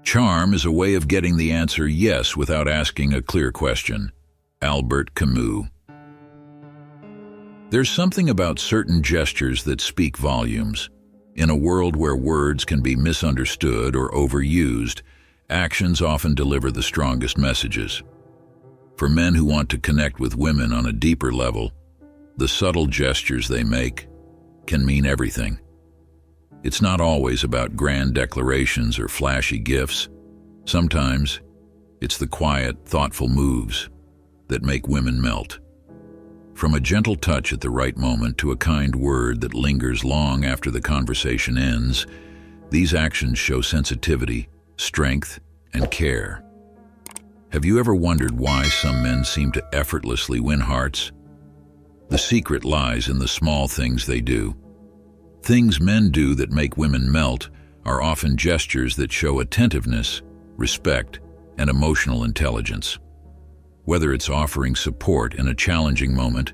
Charm is a way of getting the answer yes without asking a clear question. Albert Camus. There's something about certain gestures that speak volumes. In a world where words can be misunderstood or overused, actions often deliver the strongest messages. For men who want to connect with women on a deeper level, the subtle gestures they make can mean everything. It's not always about grand declarations or flashy gifts. Sometimes, it's the quiet, thoughtful moves that make women melt. From a gentle touch at the right moment to a kind word that lingers long after the conversation ends, these actions show sensitivity, strength, and care. Have you ever wondered why some men seem to effortlessly win hearts? The secret lies in the small things they do. Things men do that make women melt are often gestures that show attentiveness, respect, and emotional intelligence. Whether it's offering support in a challenging moment,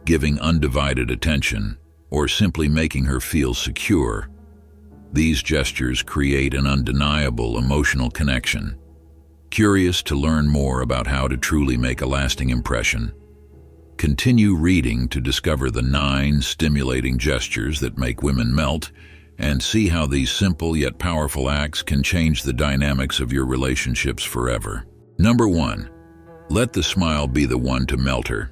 giving undivided attention, or simply making her feel secure, these gestures create an undeniable emotional connection. Curious to learn more about how to truly make a lasting impression? Continue reading to discover the 9 stimulating gestures that make women melt and see how these simple yet powerful acts can change the dynamics of your relationships forever. Number 1. Let the smile be the one to melt her.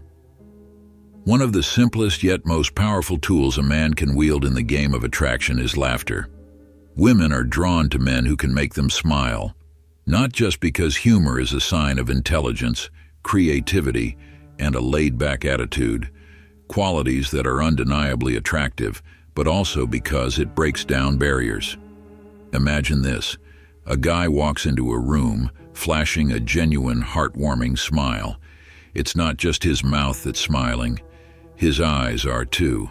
One of the simplest yet most powerful tools a man can wield in the game of attraction is laughter. Women are drawn to men who can make them smile, not just because humor is a sign of intelligence, creativity, and a laid-back attitude, qualities that are undeniably attractive, but also because it breaks down barriers. Imagine this: a guy walks into a room, flashing a genuine, heartwarming smile. It's not just his mouth that's smiling, his eyes are too.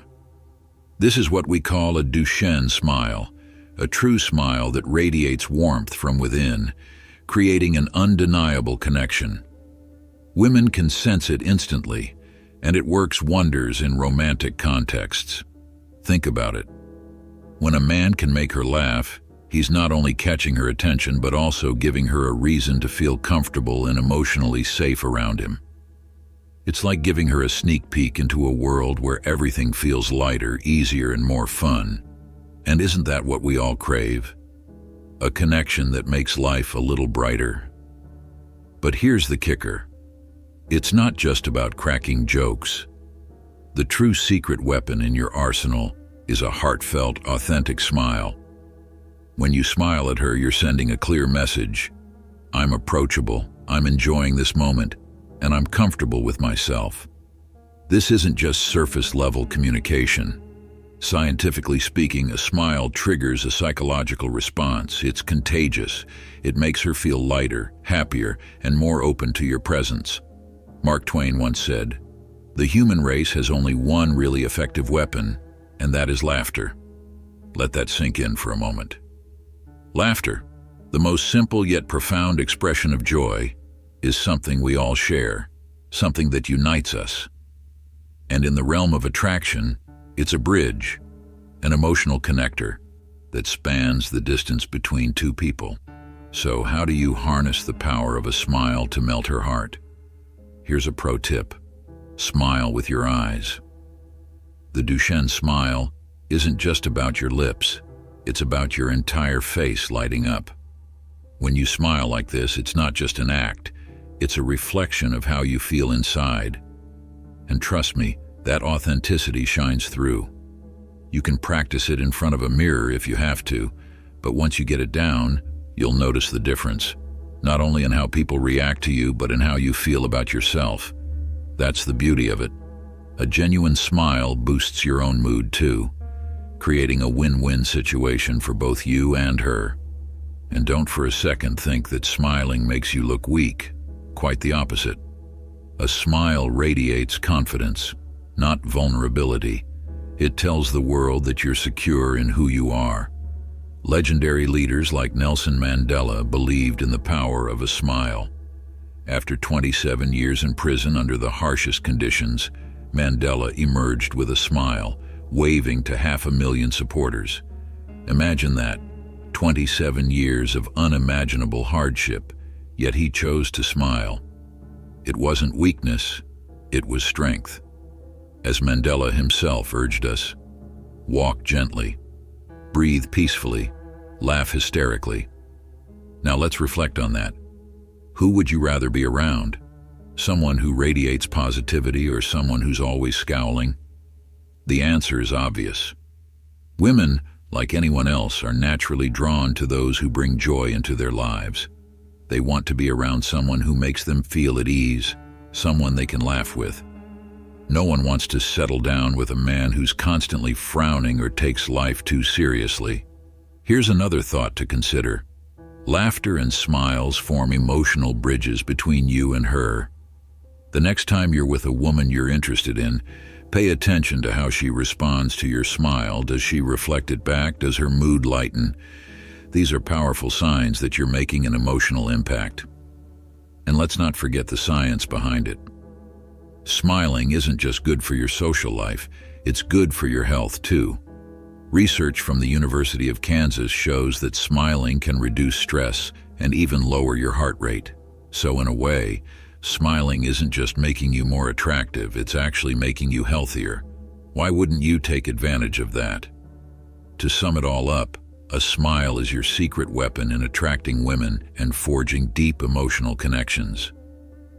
This is what we call a Duchenne smile, a true smile that radiates warmth from within, creating an undeniable connection. Women can sense it instantly, and it works wonders in romantic contexts. Think about it. When a man can make her laugh, he's not only catching her attention but also giving her a reason to feel comfortable and emotionally safe around him. It's like giving her a sneak peek into a world where everything feels lighter, easier, and more fun. And isn't that what we all crave? A connection that makes life a little brighter. But here's the kicker. It's not just about cracking jokes. The true secret weapon in your arsenal is a heartfelt, authentic smile. When you smile at her, you're sending a clear message. I'm approachable, I'm enjoying this moment, and I'm comfortable with myself. This isn't just surface-level communication. Scientifically speaking, a smile triggers a psychological response. It's contagious. It makes her feel lighter, happier, and more open to your presence. Mark Twain once said, "The human race has only one really effective weapon, and that is laughter." Let that sink in for a moment. Laughter, the most simple yet profound expression of joy, is something we all share, something that unites us. And in the realm of attraction, it's a bridge, an emotional connector that spans the distance between two people. So how do you harness the power of a smile to melt her heart? Here's a pro tip. Smile with your eyes. The Duchenne smile isn't just about your lips. It's about your entire face lighting up. When you smile like this, it's not just an act. It's a reflection of how you feel inside. And trust me, that authenticity shines through. You can practice it in front of a mirror if you have to, but once you get it down, you'll notice the difference. Not only in how people react to you, but in how you feel about yourself. That's the beauty of it. A genuine smile boosts your own mood too, creating a win-win situation for both you and her. And don't for a second think that smiling makes you look weak. Quite the opposite. A smile radiates confidence, not vulnerability. It tells the world that you're secure in who you are. Legendary leaders like Nelson Mandela believed in the power of a smile. After 27 years in prison under the harshest conditions, Mandela emerged with a smile, waving to 500,000 supporters. Imagine that. 27 years of unimaginable hardship, yet he chose to smile. It wasn't weakness, it was strength. As Mandela himself urged us, walk gently, breathe peacefully, laugh hysterically. Now let's reflect on that. Who would you rather be around? Someone who radiates positivity or someone who's always scowling? The answer is obvious. Women, like anyone else, are naturally drawn to those who bring joy into their lives. They want to be around someone who makes them feel at ease, someone they can laugh with. No one wants to settle down with a man who's constantly frowning or takes life too seriously. Here's another thought to consider. Laughter and smiles form emotional bridges between you and her. The next time you're with a woman you're interested in, pay attention to how she responds to your smile. Does she reflect it back? Does her mood lighten? These are powerful signs that you're making an emotional impact. And let's not forget the science behind it. Smiling isn't just good for your social life, it's good for your health too. Research from the University of Kansas shows that smiling can reduce stress and even lower your heart rate. So in a way, smiling isn't just making you more attractive, it's actually making you healthier. Why wouldn't you take advantage of that? To sum it all up, a smile is your secret weapon in attracting women and forging deep emotional connections.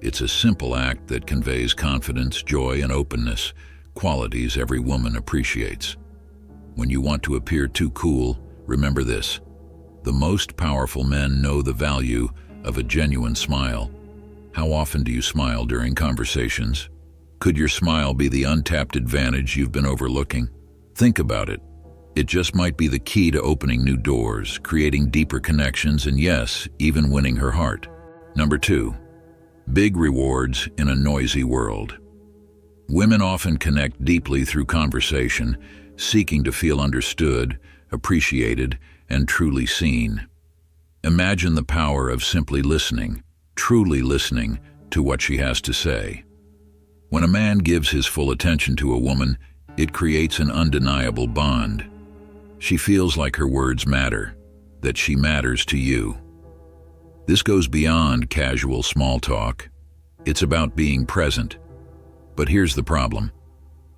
It's a simple act that conveys confidence, joy, and openness, qualities every woman appreciates. When you want to appear too cool, remember this: the most powerful men know the value of a genuine smile. How often do you smile during conversations? Could your smile be the untapped advantage you've been overlooking? Think about it. It just might be the key to opening new doors, creating deeper connections, and yes, even winning her heart. Number 2. Big rewards in a noisy world. Women often connect deeply through conversation, seeking to feel understood, appreciated, and truly seen. Imagine the power of simply listening, truly listening to what she has to say. When a man gives his full attention to a woman, it creates an undeniable bond. She feels like her words matter, that she matters to you. This goes beyond casual small talk. It's about being present. But here's the problem.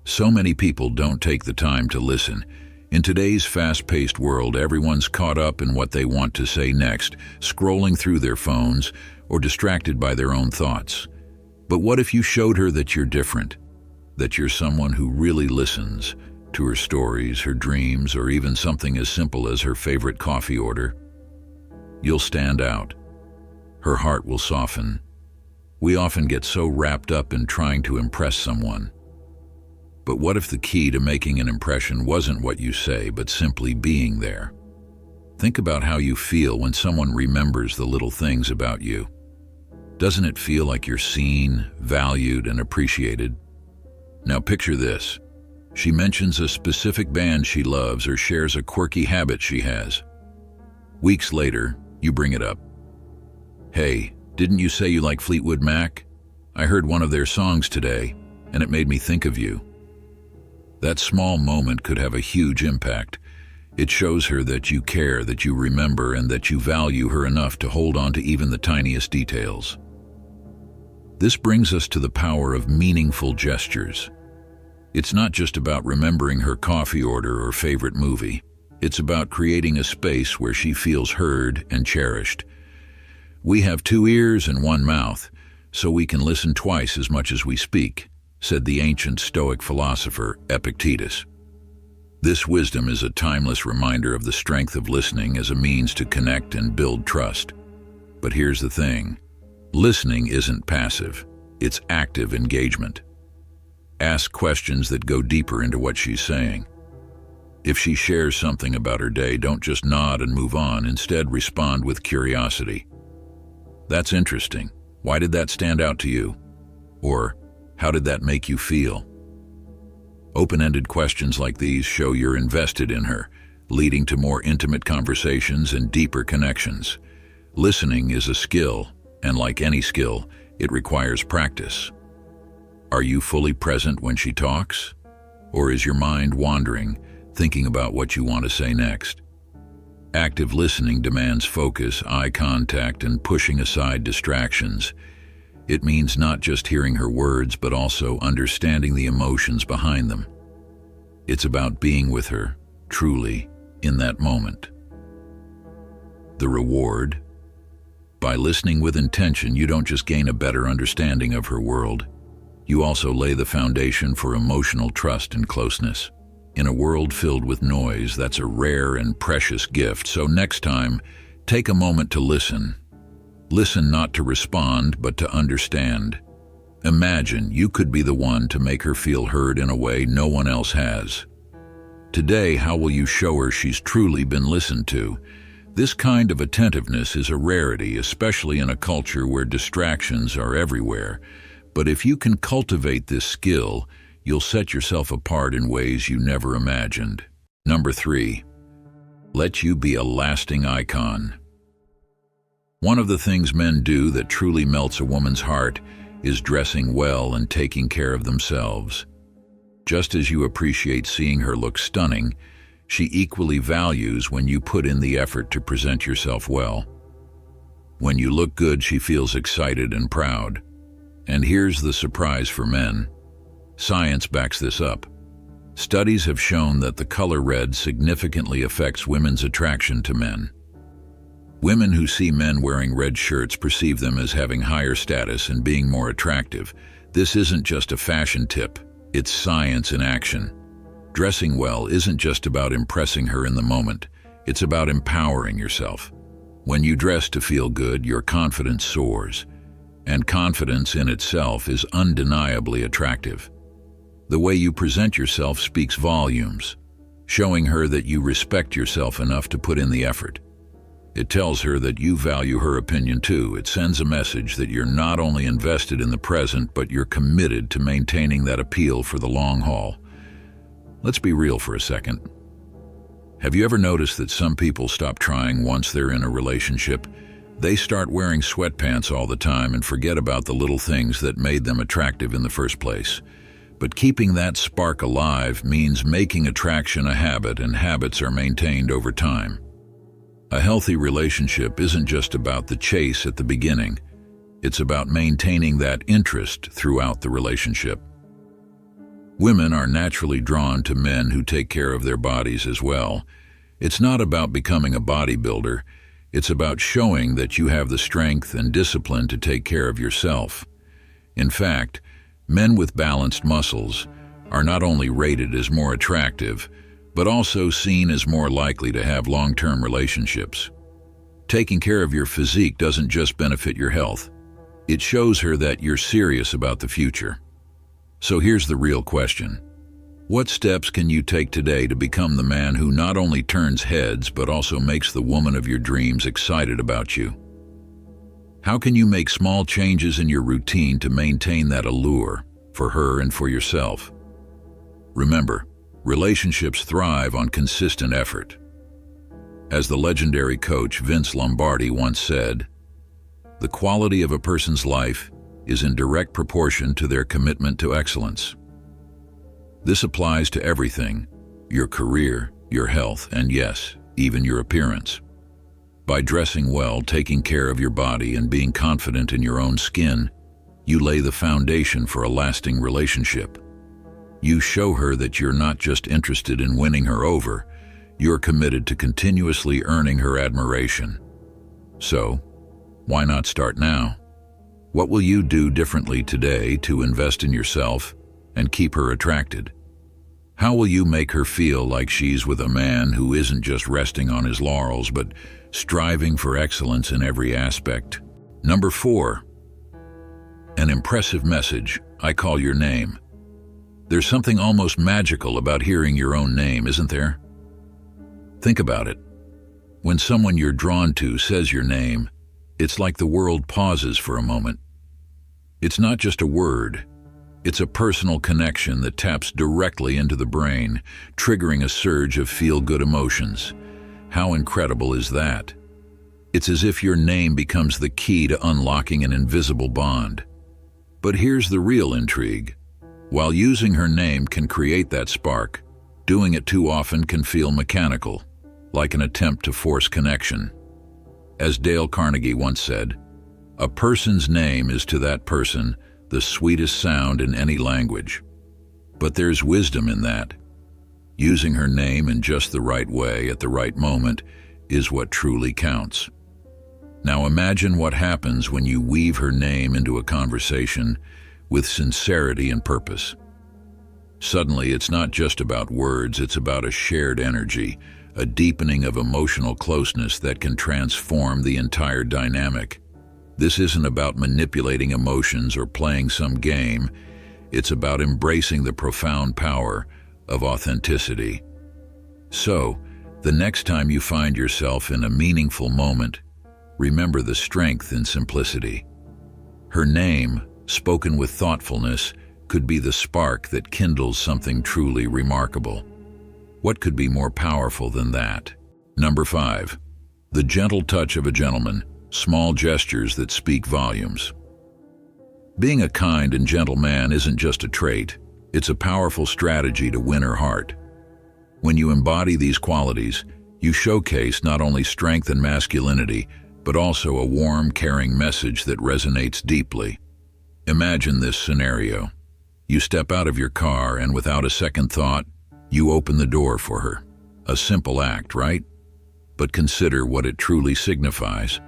So many people don't take the time to listen. In today's fast-paced world, everyone's caught up in what they want to say next, scrolling through their phones or distracted by their own thoughts. But what if you showed her that you're different, that you're someone who really listens to her stories, her dreams, or even something as simple as her favorite coffee order? You'll stand out. Her heart will soften. We often get so wrapped up in trying to impress someone. But what if the key to making an impression wasn't what you say, but simply being there? Think about how you feel when someone remembers the little things about you. Doesn't it feel like you're seen, valued, and appreciated? Now picture this. She mentions a specific band she loves or shares a quirky habit she has. Weeks later, you bring it up. Hey, didn't you say you like Fleetwood Mac? I heard one of their songs today, and it made me think of you. That small moment could have a huge impact. It shows her that you care, that you remember, and that you value her enough to hold on to even the tiniest details. This brings us to the power of meaningful gestures. It's not just about remembering her coffee order or favorite movie. It's about creating a space where she feels heard and cherished. We have 2 ears and 1 mouth, so we can listen twice as much as we speak, said the ancient Stoic philosopher Epictetus. This wisdom is a timeless reminder of the strength of listening as a means to connect and build trust. But here's the thing. Listening isn't passive. It's active engagement. Ask questions that go deeper into what she's saying. If she shares something about her day, don't just nod and move on. Instead, respond with curiosity. That's interesting. Why did that stand out to you? Or, how did that make you feel? Open-ended questions like these show you're invested in her, leading to more intimate conversations and deeper connections. Listening is a skill, and like any skill, it requires practice. Are you fully present when she talks? Or is your mind wandering, thinking about what you want to say next? Active listening demands focus, eye contact, and pushing aside distractions. It means not just hearing her words, but also understanding the emotions behind them. It's about being with her, truly, in that moment. The reward? By listening with intention, you don't just gain a better understanding of her world. You also lay the foundation for emotional trust and closeness. In a world filled with noise, that's a rare and precious gift. So next time, take a moment to listen. Listen not to respond, but to understand. Imagine you could be the one to make her feel heard in a way no one else has. Today, how will you show her she's truly been listened to? This kind of attentiveness is a rarity, especially in a culture where distractions are everywhere. But if you can cultivate this skill, you'll set yourself apart in ways you never imagined. Number 3, let you be a lasting icon. One of the things men do that truly melts a woman's heart is dressing well and taking care of themselves. Just as you appreciate seeing her look stunning, she equally values when you put in the effort to present yourself well. When you look good, she feels excited and proud. And here's the surprise for men. Science backs this up. Studies have shown that the color red significantly affects women's attraction to men. Women who see men wearing red shirts perceive them as having higher status and being more attractive. This isn't just a fashion tip, it's science in action. Dressing well isn't just about impressing her in the moment, it's about empowering yourself. When you dress to feel good, your confidence soars. And confidence in itself is undeniably attractive. The way you present yourself speaks volumes, showing her that you respect yourself enough to put in the effort. It tells her that you value her opinion too. It sends a message that you're not only invested in the present, but you're committed to maintaining that appeal for the long haul. Let's be real for a second. Have you ever noticed that some people stop trying once they're in a relationship? They start wearing sweatpants all the time and forget about the little things that made them attractive in the first place. But keeping that spark alive means making attraction a habit, and habits are maintained over time. A healthy relationship isn't just about the chase at the beginning. It's about maintaining that interest throughout the relationship. Women are naturally drawn to men who take care of their bodies as well. It's not about becoming a bodybuilder. It's about showing that you have the strength and discipline to take care of yourself. In fact, men with balanced muscles are not only rated as more attractive, but also seen as more likely to have long-term relationships. Taking care of your physique doesn't just benefit your health. It shows her that you're serious about the future. So here's the real question. What steps can you take today to become the man who not only turns heads, but also makes the woman of your dreams excited about you? How can you make small changes in your routine to maintain that allure for her and for yourself? Remember, relationships thrive on consistent effort. As the legendary coach Vince Lombardi once said, "The quality of a person's life is in direct proportion to their commitment to excellence." This applies to everything: your career, your health, and yes, even your appearance. By dressing well, taking care of your body, and being confident in your own skin, you lay the foundation for a lasting relationship. You show her that you're not just interested in winning her over, you're committed to continuously earning her admiration. So, why not start now? What will you do differently today to invest in yourself and keep her attracted? How will you make her feel like she's with a man who isn't just resting on his laurels, but striving for excellence in every aspect? Number 4, an impressive message. I call your name. There's something almost magical about hearing your own name, isn't there? Think about it. When someone you're drawn to says your name, it's like the world pauses for a moment. It's not just a word. It's a personal connection that taps directly into the brain, triggering a surge of feel-good emotions. How incredible is that? It's as if your name becomes the key to unlocking an invisible bond. But here's the real intrigue. While using her name can create that spark, doing it too often can feel mechanical. like an attempt to force connection. As Dale Carnegie once said, "A person's name is to that person the sweetest sound in any language." But there's wisdom in that. Using her name in just the right way at the right moment is what truly counts. Now imagine what happens when you weave her name into a conversation with sincerity and purpose. Suddenly, it's not just about words, it's about a shared energy, a deepening of emotional closeness that can transform the entire dynamic. This isn't about manipulating emotions or playing some game. It's about embracing the profound power of authenticity. So, the next time you find yourself in a meaningful moment, remember the strength in simplicity. Her name, spoken with thoughtfulness, could be the spark that kindles something truly remarkable. What could be more powerful than that? Number 5. The gentle touch of a gentleman, small gestures that speak volumes. Being a kind and gentle man isn't just a trait, it's a powerful strategy to win her heart. When you embody these qualities, you showcase not only strength and masculinity, but also a warm, caring message that resonates deeply. Imagine this scenario. You step out of your car and without a second thought, you open the door for her. A simple act, right? But consider what it truly signifies.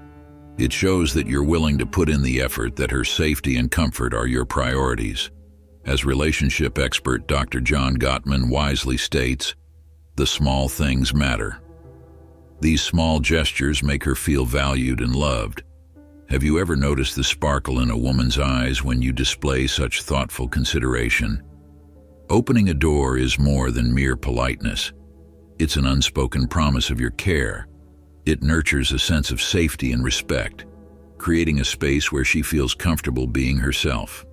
It shows that you're willing to put in the effort, that her safety and comfort are your priorities. As relationship expert Dr. John Gottman wisely states, the small things matter. These small gestures make her feel valued and loved. Have you ever noticed the sparkle in a woman's eyes when you display such thoughtful consideration? Opening a door is more than mere politeness. It's an unspoken promise of your care. It nurtures a sense of safety and respect, creating a space where she feels comfortable being herself.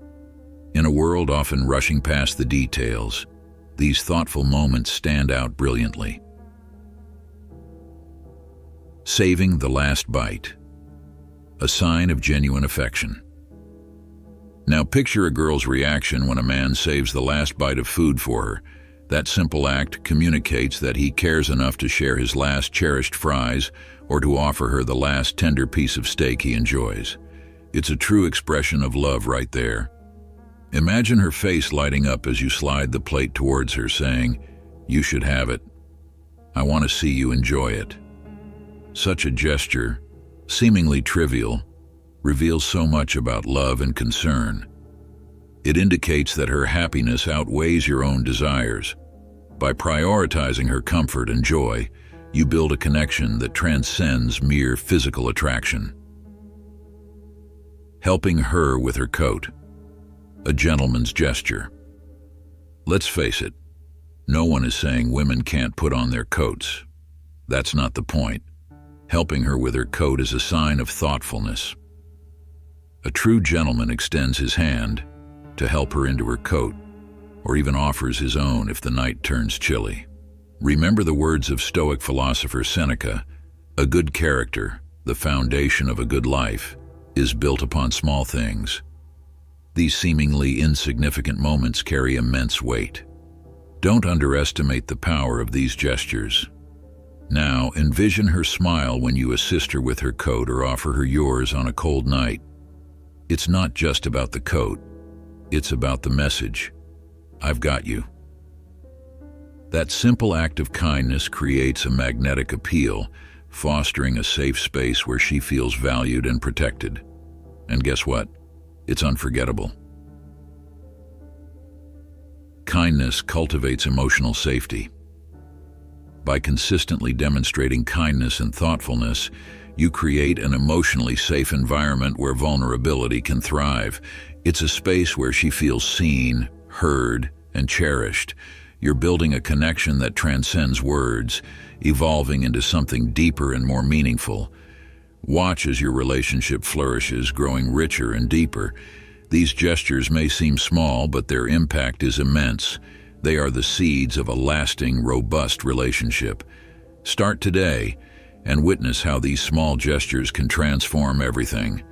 In a world often rushing past the details, these thoughtful moments stand out brilliantly. Saving the last bite. A sign of genuine affection. Now picture a girl's reaction when a man saves the last bite of food for her. That simple act communicates that he cares enough to share his last cherished fries or to offer her the last tender piece of steak he enjoys. It's a true expression of love right there. Imagine her face lighting up as you slide the plate towards her, saying, "You should have it. I want to see you enjoy it." Such a gesture, seemingly trivial, reveals so much about love and concern. It indicates that her happiness outweighs your own desires. By prioritizing her comfort and joy, you build a connection that transcends mere physical attraction. Helping her with her coat. A gentleman's gesture. Let's face it, no one is saying women can't put on their coats. That's not the point. Helping her with her coat is a sign of thoughtfulness. A true gentleman extends his hand to help her into her coat, or even offers his own if the night turns chilly. Remember the words of Stoic philosopher Seneca, "A good character, the foundation of a good life, is built upon small things." These seemingly insignificant moments carry immense weight. Don't underestimate the power of these gestures. Now, envision her smile when you assist her with her coat or offer her yours on a cold night. It's not just about the coat, it's about the message. I've got you. That simple act of kindness creates a magnetic appeal, fostering a safe space where she feels valued and protected. And guess what? It's unforgettable. Kindness cultivates emotional safety. By consistently demonstrating kindness and thoughtfulness, you create an emotionally safe environment where vulnerability can thrive. It's a space where she feels seen, heard, and cherished. You're building a connection that transcends words, evolving into something deeper and more meaningful. Watch as your relationship flourishes, growing richer and deeper. These gestures may seem small, but their impact is immense. They are the seeds of a lasting, robust relationship. Start today and witness how these small gestures can transform everything.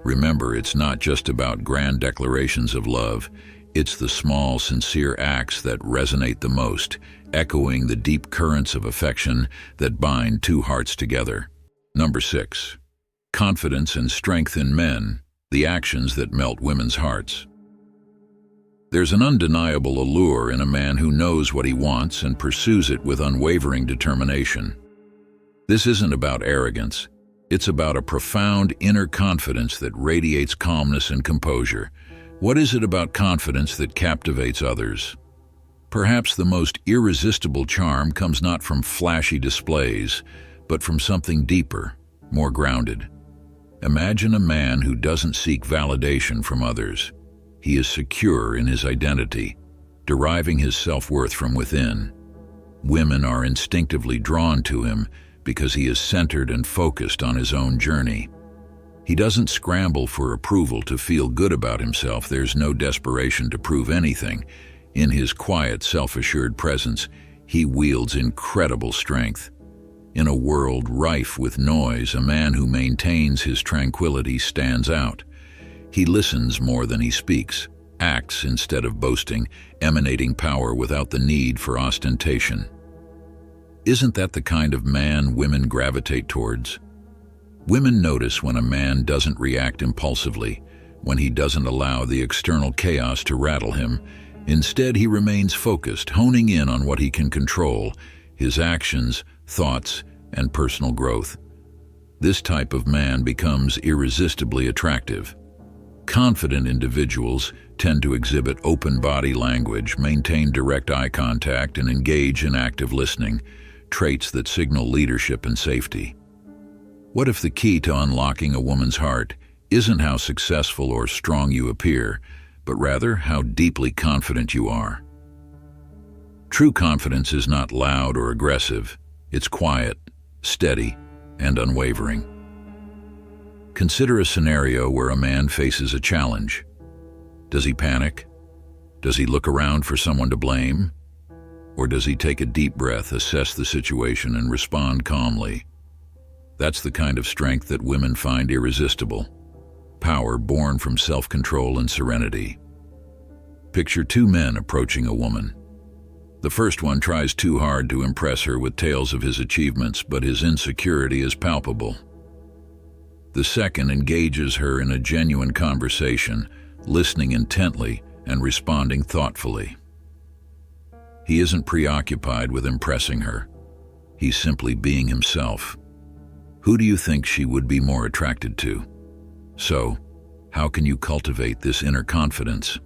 Remember, it's not just about grand declarations of love. It's the small, sincere acts that resonate the most, echoing the deep currents of affection that bind two hearts together. Number 6. Confidence and strength in men, the actions that melt women's hearts. There's an undeniable allure in a man who knows what he wants and pursues it with unwavering determination. This isn't about arrogance. It's about a profound inner confidence that radiates calmness and composure. What is it about confidence that captivates others? Perhaps the most irresistible charm comes not from flashy displays, but from something deeper, more grounded. Imagine a man who doesn't seek validation from others. He is secure in his identity, deriving his self-worth from within. Women are instinctively drawn to him because he is centered and focused on his own journey. He doesn't scramble for approval to feel good about himself. There's no desperation to prove anything. In his quiet, self-assured presence, he wields incredible strength. In a world rife with noise, a man who maintains his tranquility stands out. He listens more than he speaks, acts instead of boasting, emanating power without the need for ostentation. Isn't that the kind of man women gravitate towards? Women notice when a man doesn't react impulsively, when he doesn't allow the external chaos to rattle him. Instead, he remains focused, honing in on what he can control, his actions, thoughts, and personal growth. This type of man becomes irresistibly attractive. Confident individuals tend to exhibit open body language, maintain direct eye contact, and engage in active listening, traits that signal leadership and safety. What if the key to unlocking a woman's heart isn't how successful or strong you appear, but rather how deeply confident you are? True confidence is not loud or aggressive. It's quiet, steady, and unwavering. Consider a scenario where a man faces a challenge. Does he panic? Does he look around for someone to blame? Or does he take a deep breath, assess the situation, and respond calmly? That's the kind of strength that women find irresistible. Power born from self-control and serenity. Picture two men approaching a woman. The first one tries too hard to impress her with tales of his achievements, but his insecurity is palpable. The second engages her in a genuine conversation, listening intently and responding thoughtfully. He isn't preoccupied with impressing her. He's simply being himself. Who do you think she would be more attracted to? So, how can you cultivate this inner confidence?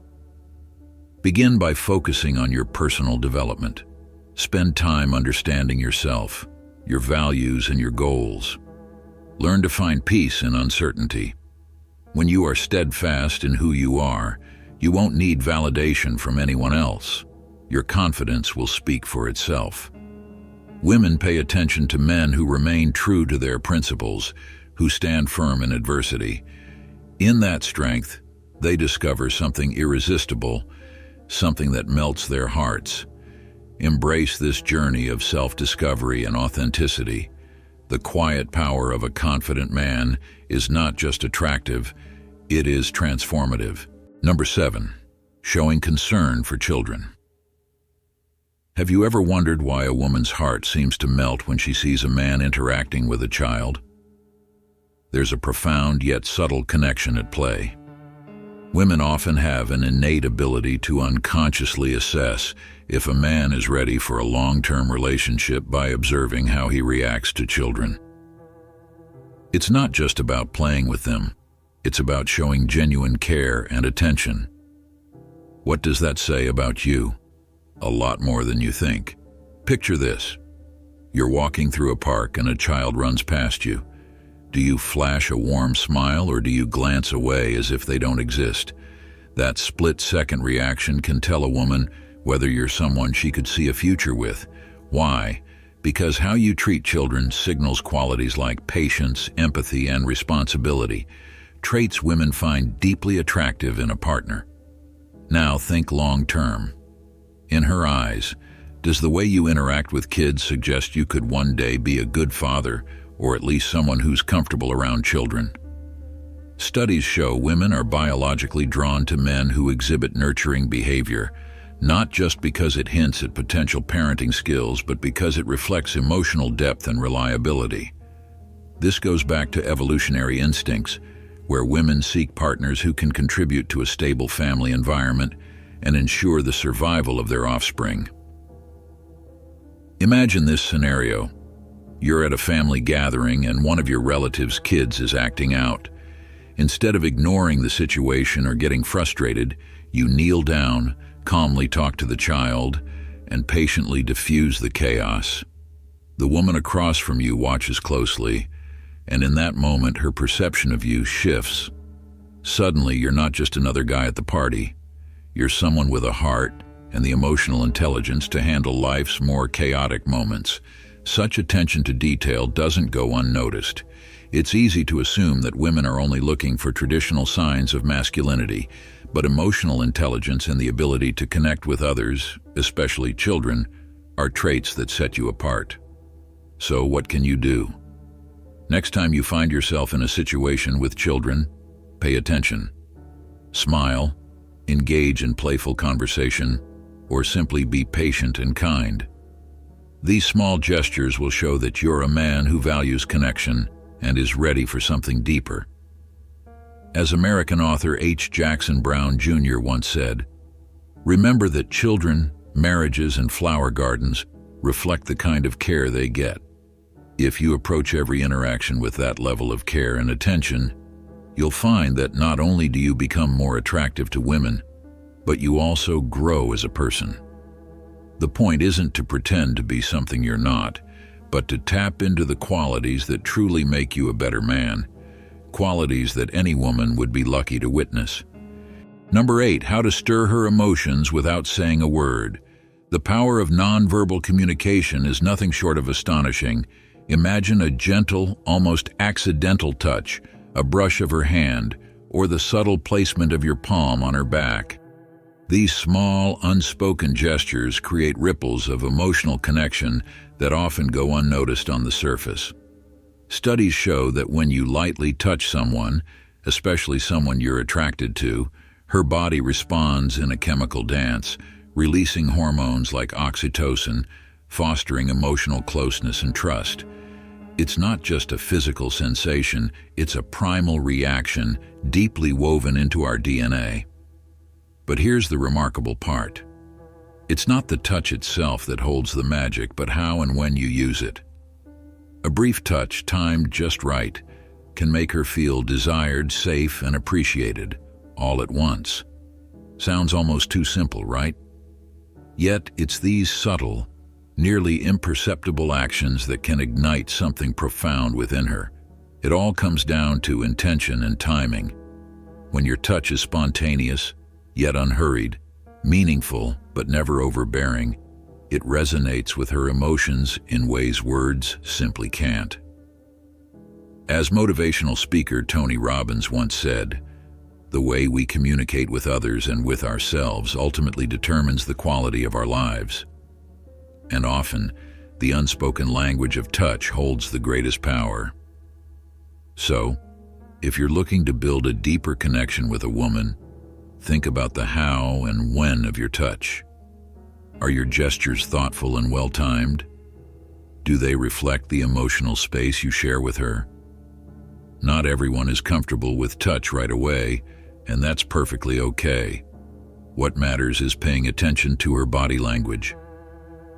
Begin by focusing on your personal development. Spend time understanding yourself, your values, and your goals. Learn to find peace in uncertainty. When you are steadfast in who you are, you won't need validation from anyone else. Your confidence will speak for itself. Women pay attention to men who remain true to their principles, who stand firm in adversity. In that strength, they discover something irresistible, something that melts their hearts. Embrace this journey of self-discovery and authenticity. The quiet power of a confident man is not just attractive, it is transformative. Number 7. Showing concern for children. Have you ever wondered why a woman's heart seems to melt when she sees a man interacting with a child? There's a profound yet subtle connection at play. Women often have an innate ability to unconsciously assess if a man is ready for a long-term relationship by observing how he reacts to children. It's not just about playing with them. It's about showing genuine care and attention. What does that say about you? A lot more than you think. Picture this. You're walking through a park and a child runs past you. Do you flash a warm smile or do you glance away as if they don't exist? That split-second reaction can tell a woman whether you're someone she could see a future with. Why? Because how you treat children signals qualities like patience, empathy, and responsibility, traits women find deeply attractive in a partner. Now think long-term. In her eyes, does the way you interact with kids suggest you could one day be a good father, or at least someone who's comfortable around children? Studies show women are biologically drawn to men who exhibit nurturing behavior, not just because it hints at potential parenting skills, but because it reflects emotional depth and reliability. This goes back to evolutionary instincts, where women seek partners who can contribute to a stable family environment and ensure the survival of their offspring. Imagine this scenario. You're at a family gathering and one of your relatives' kids is acting out. Instead of ignoring the situation or getting frustrated, you kneel down, calmly talk to the child, and patiently diffuse the chaos. The woman across from you watches closely, and in that moment her perception of you shifts. Suddenly, you're not just another guy at the party. You're someone with a heart and the emotional intelligence to handle life's more chaotic moments. Such attention to detail doesn't go unnoticed. It's easy to assume that women are only looking for traditional signs of masculinity, but emotional intelligence and the ability to connect with others, especially children, are traits that set you apart. So what can you do? Next time you find yourself in a situation with children, pay attention. Smile, engage in playful conversation, or simply be patient and kind. These small gestures will show that you're a man who values connection and is ready for something deeper. As American author H. Jackson Brown Jr. once said, "Remember that children, marriages, and flower gardens reflect the kind of care they get. If you approach every interaction with that level of care and attention, you'll find that not only do you become more attractive to women, but you also grow as a person." The point isn't to pretend to be something you're not, but to tap into the qualities that truly make you a better man, qualities that any woman would be lucky to witness. Number 8, how to stir her emotions without saying a word. The power of nonverbal communication is nothing short of astonishing. Imagine a gentle, almost accidental touch, a brush of her hand, or the subtle placement of your palm on her back. These small, unspoken gestures create ripples of emotional connection that often go unnoticed on the surface. Studies show that when you lightly touch someone, especially someone you're attracted to, her body responds in a chemical dance, releasing hormones like oxytocin, fostering emotional closeness and trust. It's not just a physical sensation, it's a primal reaction deeply woven into our DNA. But here's the remarkable part. It's not the touch itself that holds the magic, but how and when you use it. A brief touch, timed just right, can make her feel desired, safe, and appreciated, all at once. Sounds almost too simple, right? Yet it's these subtle, nearly imperceptible actions that can ignite something profound within her. It all comes down to intention and timing. When your touch is spontaneous, yet unhurried, meaningful but never overbearing, it resonates with her emotions in ways words simply can't. As motivational speaker Tony Robbins once said, "The way we communicate with others and with ourselves ultimately determines the quality of our lives." And often, the unspoken language of touch holds the greatest power. So, if you're looking to build a deeper connection with a woman, think about the how and when of your touch. Are your gestures thoughtful and well-timed? Do they reflect the emotional space you share with her? Not everyone is comfortable with touch right away, and that's perfectly okay. What matters is paying attention to her body language.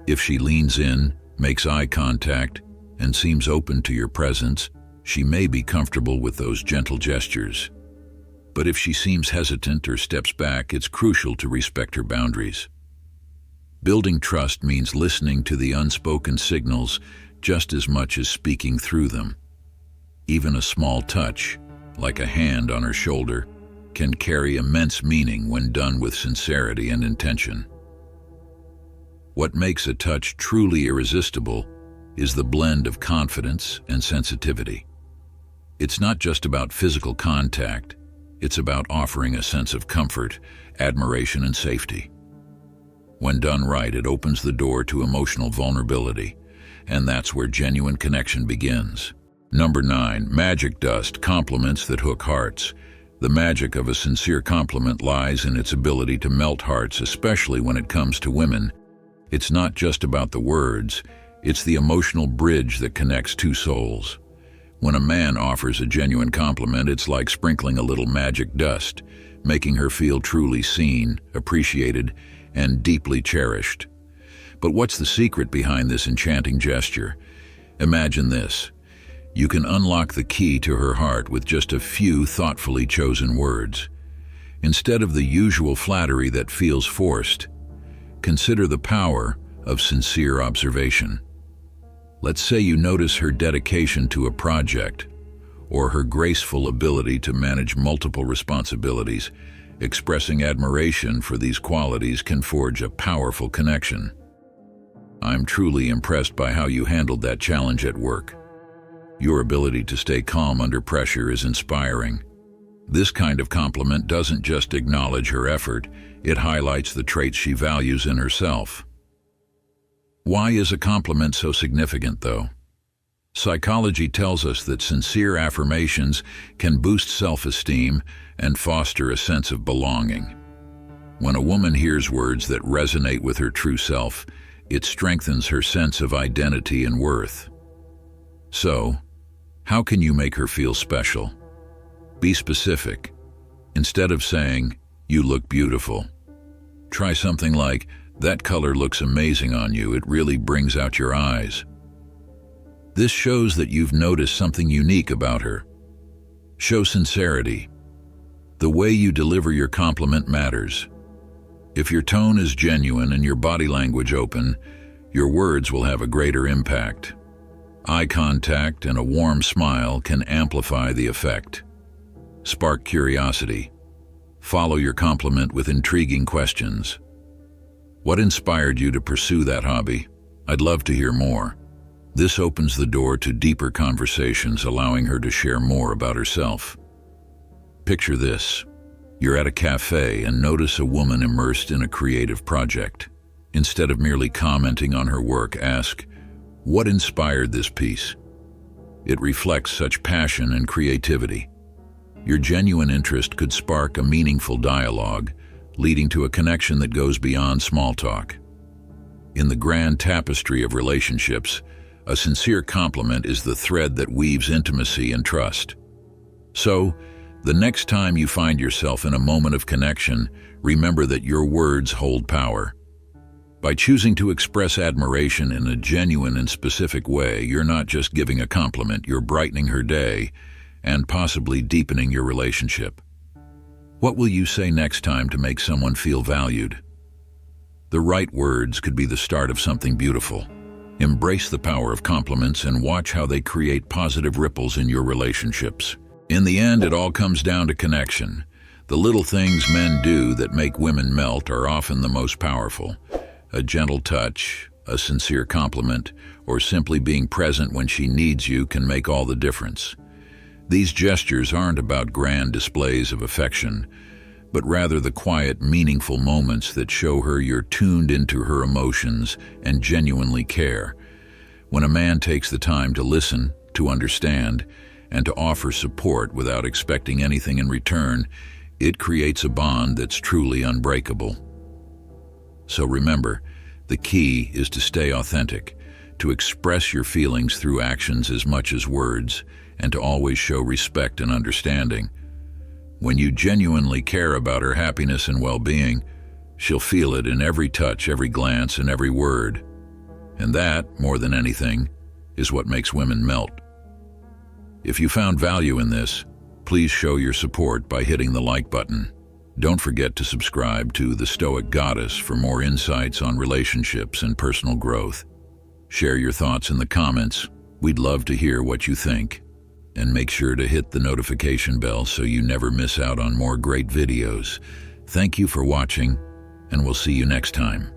If she leans in, makes eye contact, and seems open to your presence, she may be comfortable with those gentle gestures. But if she seems hesitant or steps back, it's crucial to respect her boundaries. Building trust means listening to the unspoken signals just as much as speaking through them. Even a small touch, like a hand on her shoulder, can carry immense meaning when done with sincerity and intention. What makes a touch truly irresistible is the blend of confidence and sensitivity. It's not just about physical contact, it's about offering a sense of comfort, admiration, and safety. When done right, it opens the door to emotional vulnerability, and that's where genuine connection begins. Number 9, magic dust, compliments that hook hearts. The magic of a sincere compliment lies in its ability to melt hearts, especially when it comes to women. It's not just about the words, it's the emotional bridge that connects two souls. When a man offers a genuine compliment, it's like sprinkling a little magic dust, making her feel truly seen, appreciated, and deeply cherished. But what's the secret behind this enchanting gesture? Imagine this. You can unlock the key to her heart with just a few thoughtfully chosen words. Instead of the usual flattery that feels forced, consider the power of sincere observation. Let's say you notice her dedication to a project, or her graceful ability to manage multiple responsibilities. Expressing admiration for these qualities can forge a powerful connection. I'm truly impressed by how you handled that challenge at work. Your ability to stay calm under pressure is inspiring. This kind of compliment doesn't just acknowledge her effort, it highlights the traits she values in herself. Why is a compliment so significant, though? Psychology tells us that sincere affirmations can boost self-esteem and foster a sense of belonging. When a woman hears words that resonate with her true self, it strengthens her sense of identity and worth. So, how can you make her feel special? Be specific. Instead of saying, "You look beautiful," try something like, "That color looks amazing on you, it really brings out your eyes." This shows that you've noticed something unique about her. Show sincerity. The way you deliver your compliment matters. If your tone is genuine and your body language open, your words will have a greater impact. Eye contact and a warm smile can amplify the effect. Spark curiosity. Follow your compliment with intriguing questions. What inspired you to pursue that hobby? I'd love to hear more. This opens the door to deeper conversations, allowing her to share more about herself. Picture this. You're at a cafe and notice a woman immersed in a creative project. Instead of merely commenting on her work, ask, "What inspired this piece?" It reflects such passion and creativity. Your genuine interest could spark a meaningful dialogue, leading to a connection that goes beyond small talk. In the grand tapestry of relationships, a sincere compliment is the thread that weaves intimacy and trust. So, the next time you find yourself in a moment of connection, remember that your words hold power. By choosing to express admiration in a genuine and specific way, you're not just giving a compliment, you're brightening her day and possibly deepening your relationship. What will you say next time to make someone feel valued? The right words could be the start of something beautiful. Embrace the power of compliments and watch how they create positive ripples in your relationships. In the end, it all comes down to connection. The little things men do that make women melt are often the most powerful. A gentle touch, a sincere compliment, or simply being present when she needs you can make all the difference. These gestures aren't about grand displays of affection, but rather the quiet, meaningful moments that show her you're tuned into her emotions and genuinely care. When a man takes the time to listen, to understand, and to offer support without expecting anything in return, it creates a bond that's truly unbreakable. So remember, the key is to stay authentic, to express your feelings through actions as much as words, and to always show respect and understanding. When you genuinely care about her happiness and well-being, she'll feel it in every touch, every glance, and every word. And that, more than anything, is what makes women melt. If you found value in this, please show your support by hitting the like button. Don't forget to subscribe to The Stoic Goddess for more insights on relationships and personal growth. Share your thoughts in the comments. We'd love to hear what you think. And make sure to hit the notification bell so you never miss out on more great videos. Thank you for watching, and we'll see you next time.